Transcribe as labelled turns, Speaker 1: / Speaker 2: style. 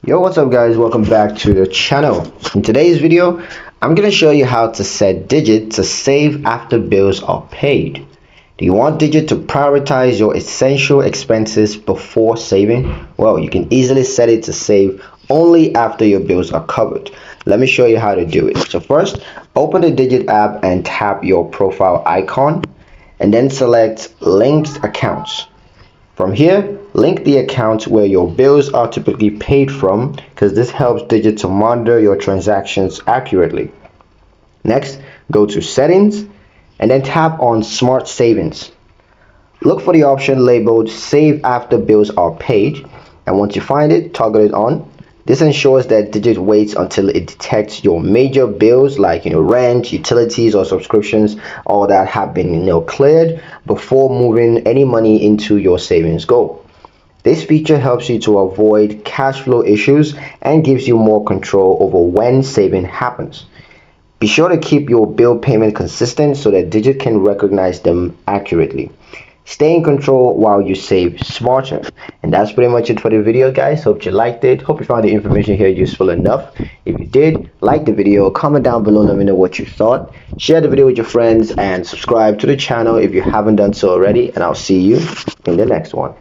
Speaker 1: Yo, what's up guys? Welcome back to the channel. In today's video, I'm going to show you how to set Digit to save after bills are paid. Do you want Digit to prioritize your essential expenses before saving? Well, you can easily set it to save only after your bills are covered. Let me show you how to do it. So first, open the Digit app and tap your profile icon and then select linked accounts. From here, link the account where your bills are typically paid from, because this helps Digit to monitor your transactions accurately. Next, go to Settings and then tap on Smart Savings. Look for the option labeled Save After Bills Are Paid, and once you find it, toggle it on. This ensures that Digit waits until it detects your major bills like rent, utilities, or subscriptions, all that have been cleared before moving any money into your savings goal. This feature helps you to avoid cash flow issues and gives you more control over when saving happens. Be sure to keep your bill payment consistent so that Digit can recognize them accurately. Stay in control while you save smarter. And that's pretty much it for the video, guys. Hope you liked it. Hope you found the information here useful enough. If you did, like the video, comment down below, let me know what you thought. Share the video with your friends and subscribe to the channel if you haven't done so already. And I'll see you in the next one.